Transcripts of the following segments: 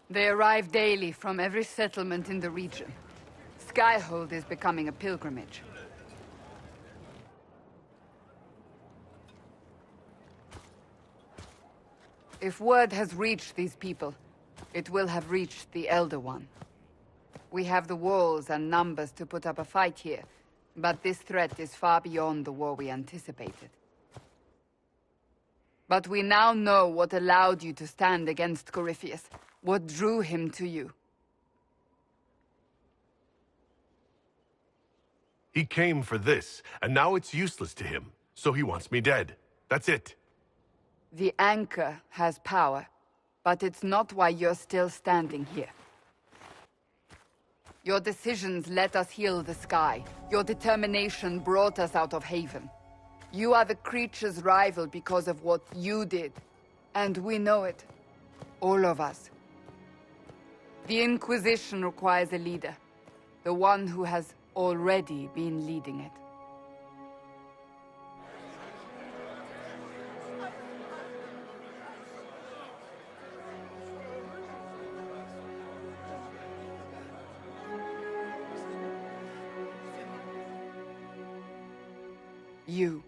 They arrive daily from every settlement in the region. Skyhold is becoming a pilgrimage. If word has reached these people, it will have reached the Elder One. We have the walls and numbers to put up a fight here, but this threat is far beyond the war we anticipated. But we now know what allowed you to stand against Corypheus, what drew him to you. He came for this, and now it's useless to him, so he wants me dead. That's it. The Anchor has power, but it's not why you're still standing here. Your decisions let us heal the sky. Your determination brought us out of Haven. You are the creature's rival because of what you did. And we know it. All of us. The Inquisition requires a leader. The one who has already been leading it. You.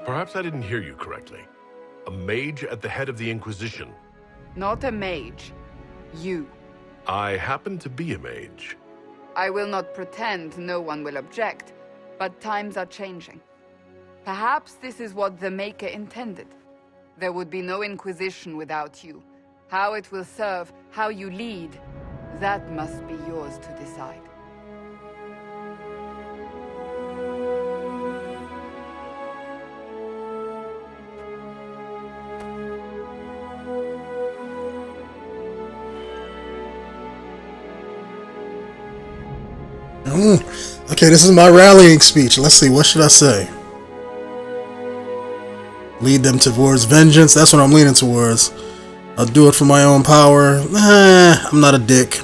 Perhaps I didn't hear you correctly. A mage at the head of the Inquisition. Not a mage. You. I happen to be a mage. I will not pretend no one will object, but times are changing. Perhaps this is what the Maker intended. There would be no Inquisition without you. How it will serve, how you lead, that must be yours to decide. Okay, this is my rallying speech. Let's see, what should I say? Lead them towards vengeance. That's what I'm leaning towards. I'll do it for my own power. I'm not a dick.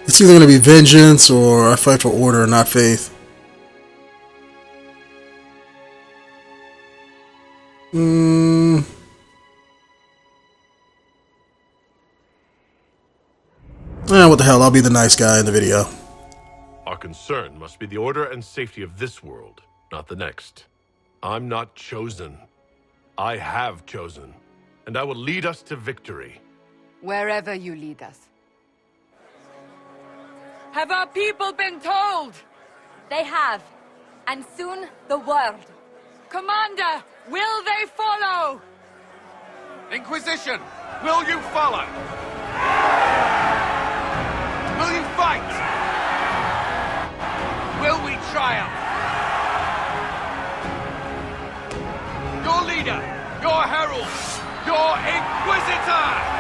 It's either going to be vengeance or I fight for order, not faith. What the hell, I'll be the nice guy in the video. Our concern must be the order and safety of this world, not the next. I'm not chosen. I have chosen, and I will lead us to victory. Wherever you lead us. Have our people been told? They have, and soon the world. Commander, will they follow? Inquisition, will you follow? Will you fight? Will we triumph? Your leader, your herald, your Inquisitor!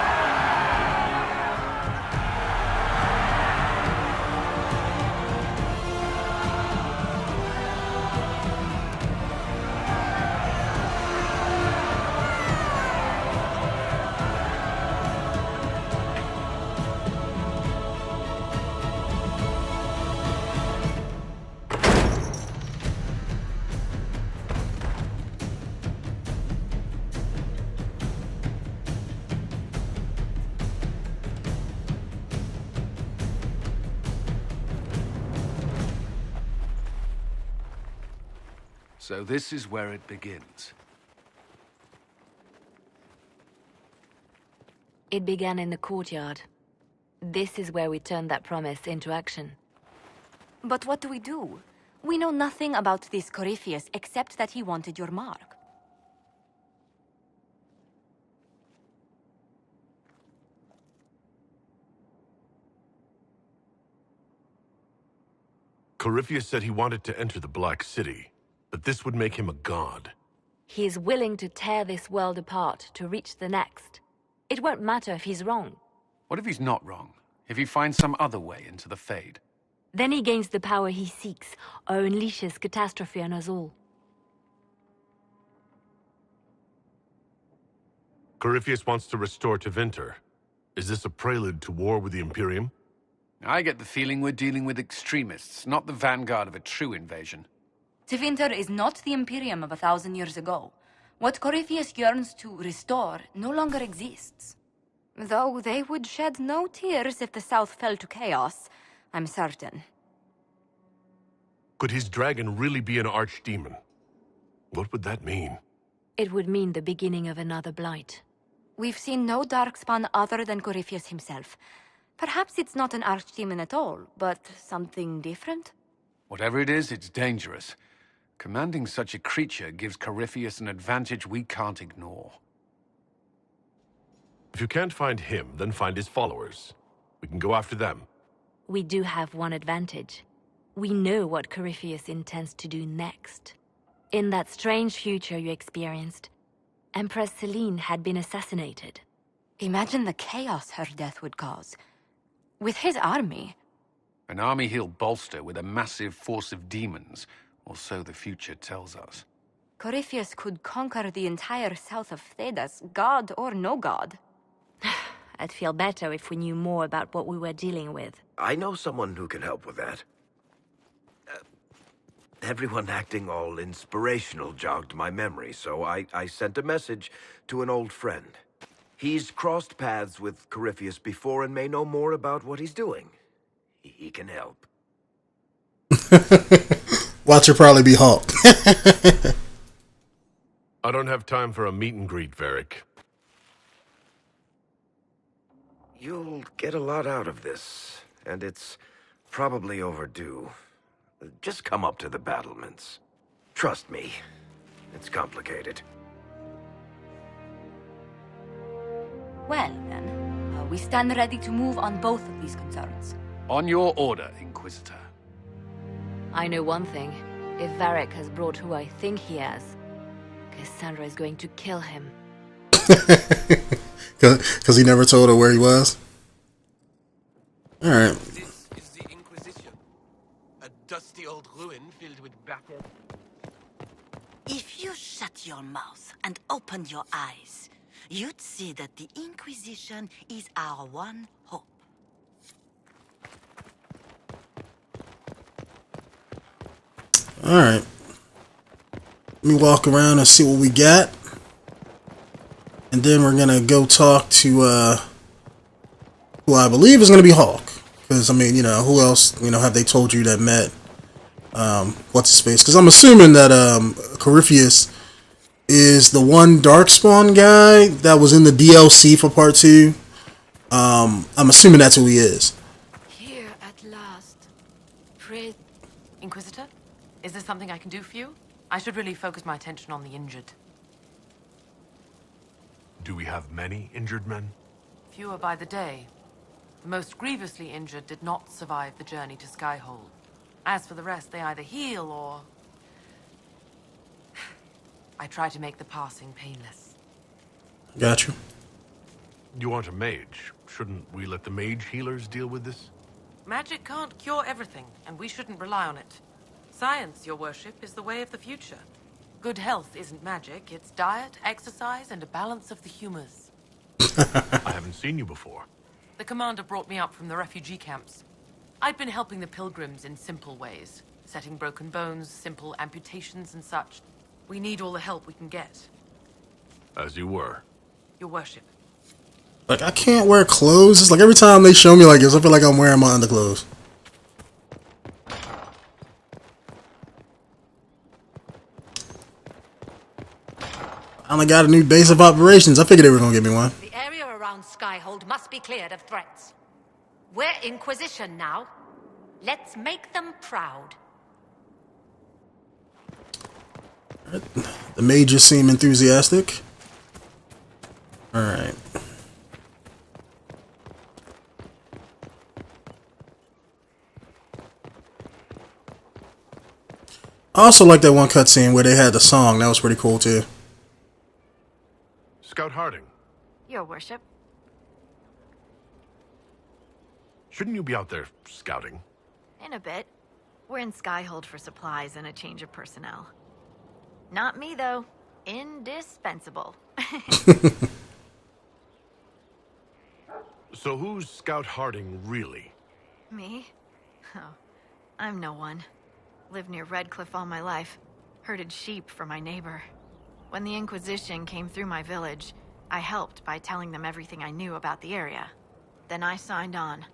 So this is where it begins. It began in the courtyard. This is where we turned that promise into action. But what do we do? We know nothing about this Corypheus except that he wanted your mark. Corypheus said he wanted to enter the Black City, but this would make him a god. He is willing to tear this world apart to reach the next. It won't matter if he's wrong. What if he's not wrong? If he finds some other way into the Fade? Then he gains the power he seeks, or unleashes catastrophe on us all. Corypheus wants to restore Tevinter. Is this a prelude to war with the Imperium? I get the feeling we're dealing with extremists, not the vanguard of a true invasion. Tevinter is not the Imperium of 1,000 years ago. What Corypheus yearns to restore no longer exists. Though they would shed no tears if the South fell to chaos, I'm certain. Could his dragon really be an archdemon? What would that mean? It would mean the beginning of another blight. We've seen no Darkspawn other than Corypheus himself. Perhaps it's not an archdemon at all, but something different? Whatever it is, it's dangerous. Commanding such a creature gives Corypheus an advantage we can't ignore. If you can't find him, then find his followers. We can go after them. We do have one advantage. We know what Corypheus intends to do next. In that strange future you experienced, Empress Selene had been assassinated. Imagine the chaos her death would cause. With his army. An army he'll bolster with a massive force of demons, or so the future tells us. Corypheus could conquer the entire south of Thedas, god or no god. I'd feel better if we knew more about what we were dealing with. I know someone who can help with that. Everyone acting all inspirational jogged my memory, so I sent a message to an old friend. He's crossed paths with Corypheus before and may know more about what he's doing. He can help. Watch her probably be Hulk. I don't have time for a meet and greet, Varric. You'll get a lot out of this, and it's probably overdue. Just come up to the battlements. Trust me, it's complicated. Well, then, we stand ready to move on both of these concerns. On your order, Inquisitor. I know one thing. If Varric has brought who I think he has, Cassandra is going to kill him. Because he never told her where he was? Alright. This is the Inquisition. A dusty old ruin filled with battered... If you shut your mouth and open your eyes, you'd see that the Inquisition is our one hope. Alright. Let me walk around and see what we got. And then we're gonna go talk to, who I believe is gonna be Hawk. Because, I mean, you know, who else, you know, have they told you that met, what's his face? Because I'm assuming that, Corypheus is the one Darkspawn guy that was in the DLC for Part 2. I'm assuming that's who he is. Here at last. Pray... Inquisitor? Is there something I can do for you? I should really focus my attention on the injured. Do we have many injured men? Fewer by the day. The most grievously injured did not survive the journey to Skyhold. As for the rest, they either heal or... I try to make the passing painless. Got you. You aren't a mage. Shouldn't we let the mage healers deal with this? Magic can't cure everything, and we shouldn't rely on it. Science, your worship, is the way of the future. Good health isn't magic, it's diet, exercise, and a balance of the humors. I haven't seen you before. The commander brought me up from the refugee camps. I'd been helping the pilgrims in simple ways, setting broken bones, simple amputations and such. We need all the help we can get. As you were. Your worship. Like, I can't wear clothes. It's like every time they show me like this, I feel like I'm wearing my underclothes. I only got a new base of operations. I figured they were gonna give me one. The area around Skyhold must be cleared of threats. We're Inquisition now. Let's make them proud. The mages seem enthusiastic. Alright. I also like that one cutscene where they had the song. That was pretty cool too. Scout Harding, Your worship. shouldn't you be out there scouting? In a bit. We're in Skyhold for supplies and a change of personnel. Not me, though. Indispensable. So who's Scout Harding, really? Me? Oh, I'm no one. Lived near Redcliffe all my life. Herded sheep for my neighbor. When the Inquisition came through my village, I helped by telling them everything I knew about the area. Then I signed on.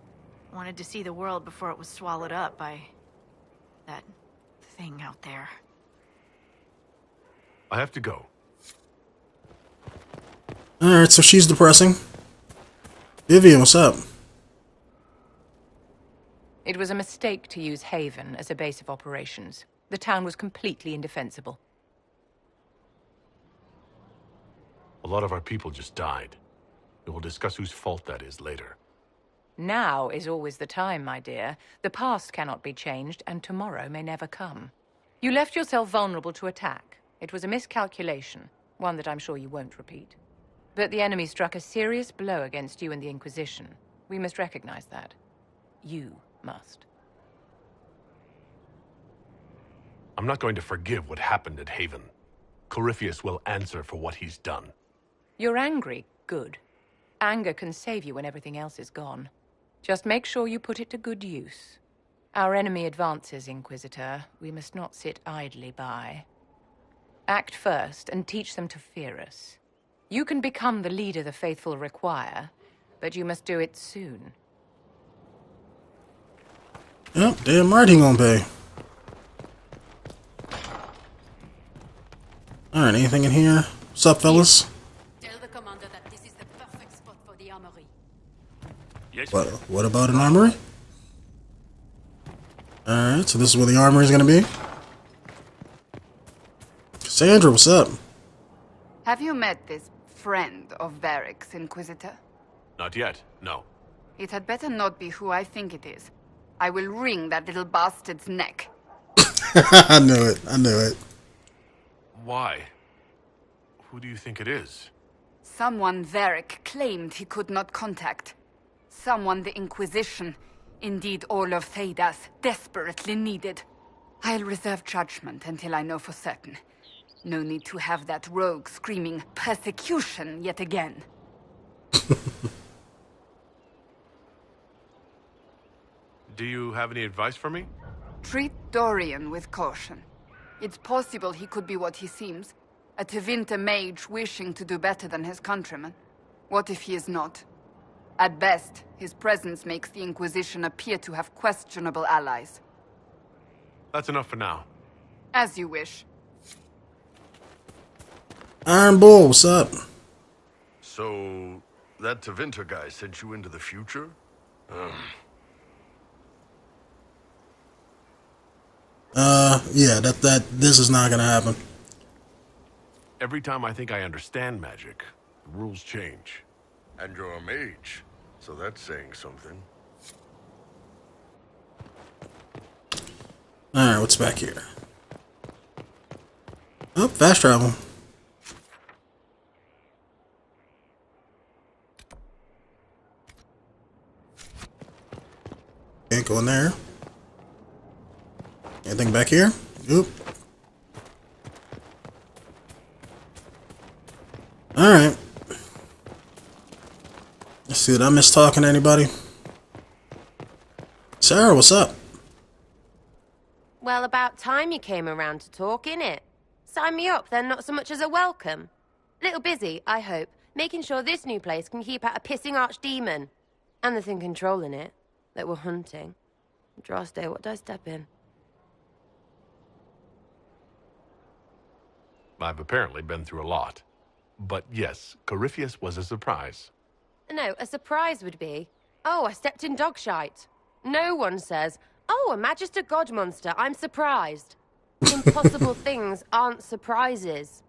Wanted to see the world before it was swallowed up by... that thing out there. I have to go. Alright, so she's depressing. Vivian, what's up? It was a mistake to use Haven as a base of operations. The town was completely indefensible. A lot of our people just died. We will discuss whose fault that is later. Now is always the time, my dear. The past cannot be changed, and tomorrow may never come. You left yourself vulnerable to attack. It was a miscalculation, one that I'm sure you won't repeat. But the enemy struck a serious blow against you and the Inquisition. We must recognize that. You must. I'm not going to forgive what happened at Haven. Corypheus will answer for what he's done. You're angry. Good. Anger can save you when everything else is gone. Just make sure you put it to good use. Our enemy advances, Inquisitor. We must not sit idly by. Act first and teach them to fear us. You can become the leader the faithful require, but you must do it soon. Yep, damn right he gonna pay. Alright, anything in here? What's up, fellas? Tell the commander that this is the perfect spot for the armory. Yes. What about an armory? Alright, so this is where the armory is gonna be. Cassandra, what's up? Have you met this friend of Varric's, Inquisitor? Not yet, no. It had better not be who I think it is. I will wring that little bastard's neck. I knew it. I knew it. Why? Who do you think it is? Someone Varric claimed he could not contact. Someone the Inquisition, indeed all of Thedas, desperately needed. I'll reserve judgment until I know for certain. No need to have that rogue screaming persecution yet again. Do you have any advice for me? Treat Dorian with caution. It's possible he could be what he seems. A Tevinter mage wishing to do better than his countrymen. What if he is not? At best, his presence makes the Inquisition appear to have questionable allies. That's enough for now. As you wish. Iron Bull, what's up? So, that Tevinter guy sent you into the future? Yeah, this is not gonna happen. Every time I think I understand magic, the rules change. And you're a mage, so that's saying something. Alright, what's back here? Oh, fast travel. Can't go in there. Anything back here? Oop. Alright. Let's see, did I miss talking to anybody? Sarah, what's up? Well, about time you came around to talk, innit? Sign me up, then not so much as a welcome. Little busy, I hope, making sure this new place can keep out a pissing archdemon. And the thing controlling it, that we're hunting. Droste, what did I step in? I've apparently been through a lot. But yes, Corypheus was a surprise. No, a surprise would be, oh, I stepped in dog shite. No one says, oh, a Magister God monster, I'm surprised. Impossible things aren't surprises.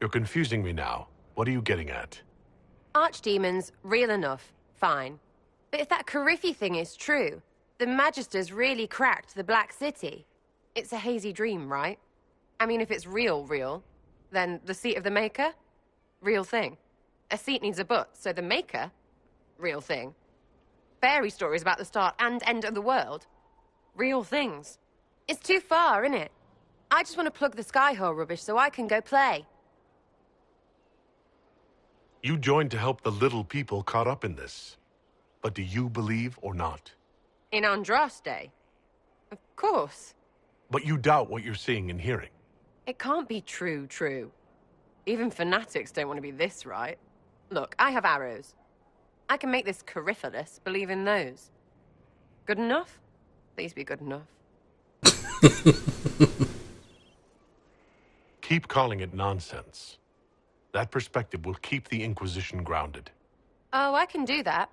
You're confusing me now. What are you getting at? Archdemons, real enough, fine. But if that Corypheus thing is true, the Magisters really cracked the Black City. It's a hazy dream, right? I mean, if it's real, then the seat of the Maker? Real thing. A seat needs a butt, so the Maker? Real thing. Fairy stories about the start and end of the world? Real things. It's too far, innit? I just want to plug the Skyhole rubbish so I can go play. You joined to help the little people caught up in this. But do you believe or not? In Andraste? Of course. But you doubt what you're seeing and hearing. It can't be true. Even fanatics don't want to be this right. Look, I have arrows. I can make this Corypheus believe in those. Good enough? Please be good enough. Keep calling it nonsense. That perspective will keep the Inquisition grounded. Oh, I can do that.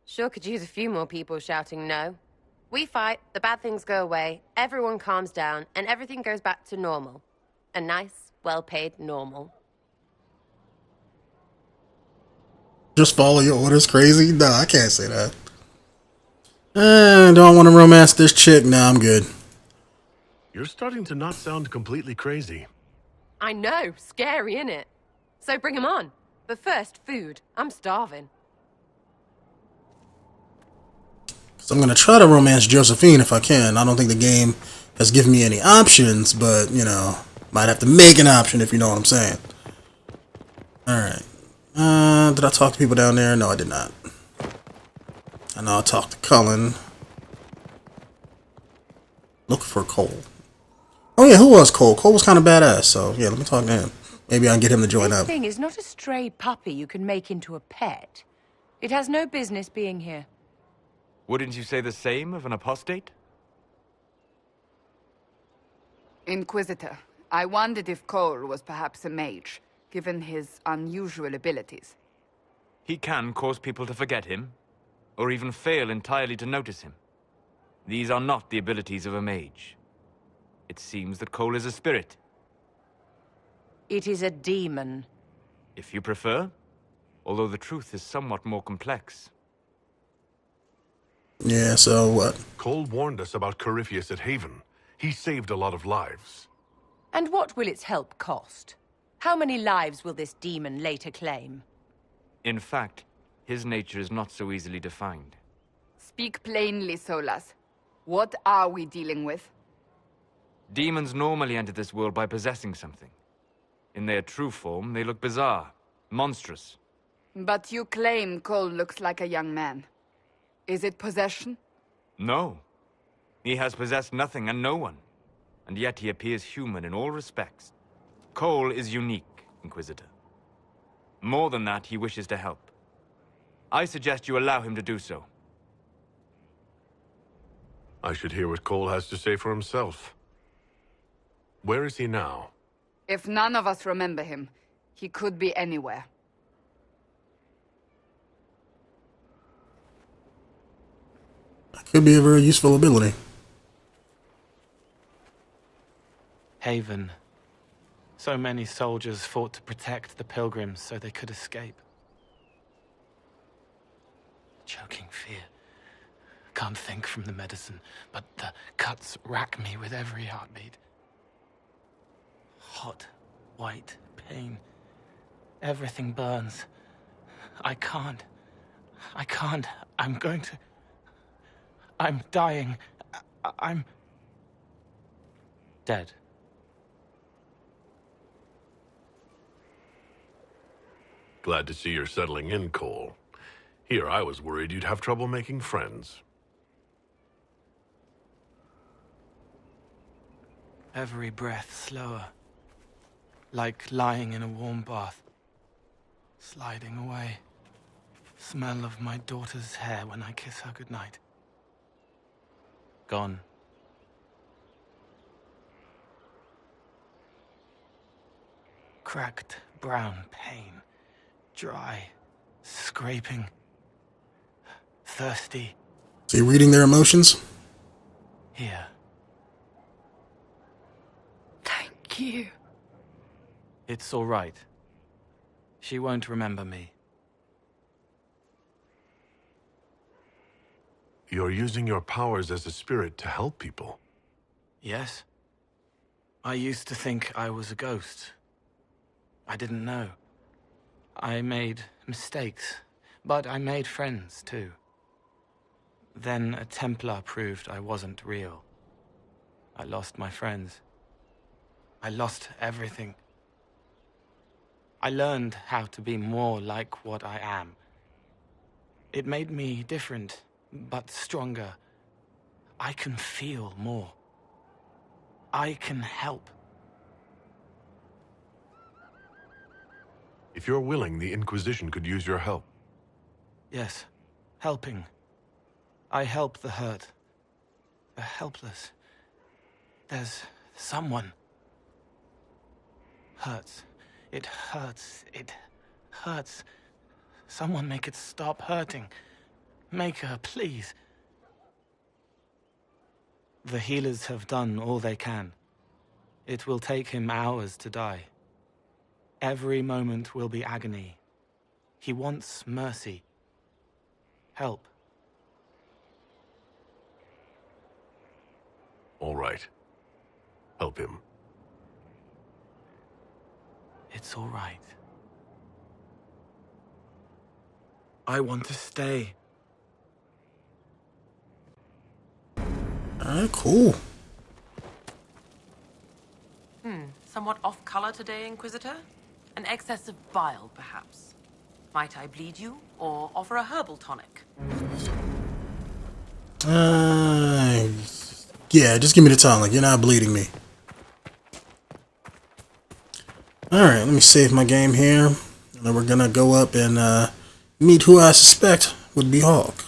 Sure could use a few more people shouting no. We fight, the bad things go away, everyone calms down, and everything goes back to normal. A nice, well-paid normal. Just follow your orders, crazy? No, I can't say that. Don't want to romance this chick. Nah, I'm good. You're starting to not sound completely crazy. I know, scary, innit? So bring him on. But first, food. I'm starving. So I'm going to try to romance Josephine if I can. I don't think the game has given me any options, but, you know, might have to make an option if you know what I'm saying. Alright. Did I talk to people down there? No, I did not. I know I talked to Cullen. Look for Cole. Oh yeah, who was Cole? Cole was kind of badass, so yeah, let me talk to him. Maybe I can get him to join up. This thing is not a stray puppy you can make into a pet. It has no business being here. Wouldn't you say the same of an apostate? Inquisitor, I wondered if Cole was perhaps a mage, given his unusual abilities. He can cause people to forget him, or even fail entirely to notice him. These are not the abilities of a mage. It seems that Cole is a spirit. It is a demon. If you prefer, although the truth is somewhat more complex. Yeah, so what? Cole warned us about Corypheus at Haven. He saved a lot of lives. And what will its help cost? How many lives will this demon later claim? In fact, his nature is not so easily defined. Speak plainly, Solas. What are we dealing with? Demons normally enter this world by possessing something. In their true form, they look bizarre, monstrous. But you claim Cole looks like a young man. Is it possession? No. He has possessed nothing and no one. And yet he appears human in all respects. Cole is unique, Inquisitor. More than that, he wishes to help. I suggest you allow him to do so. I should hear what Cole has to say for himself. Where is he now? If none of us remember him, he could be anywhere. That could be a very useful ability. Haven. So many soldiers fought to protect the pilgrims so they could escape. Choking fear. Can't think from the medicine, but the cuts rack me with every heartbeat. Hot, white pain. Everything burns. I can't. I'm going to... I'm dying. I'm... dead. Glad to see you're settling in, Cole. Here, I was worried you'd have trouble making friends. Every breath slower. Like lying in a warm bath. Sliding away. Smell of my daughter's hair when I kiss her goodnight. Gone. Cracked brown pain. Dry. Scraping. Thirsty. Is he reading their emotions? Here. Thank you. It's all right. She won't remember me. You're using your powers as a spirit to help people. Yes? I used to think I was a ghost. I didn't know. I made mistakes, but I made friends too. Then a Templar proved I wasn't real. I lost my friends. I lost everything. I learned how to be more like what I am. It made me different, but stronger. I can feel more. I can help. If you're willing, the Inquisition could use your help. Yes, helping. I help the hurt, the helpless. There's someone. Hurts. It hurts. It hurts. Someone make it stop hurting. Make her, please. The healers have done all they can. It will take him hours to die. Every moment will be agony. He wants mercy. Help. All right. Help him. It's all right. I want to stay. Alright, cool. Somewhat off color today, Inquisitor? An excess of bile, perhaps. Might I bleed you, or offer a herbal tonic? Yeah, just give me the tonic. You're not bleeding me. Alright, let me save my game here. And then we're gonna go up and meet who I suspect would be Hawk.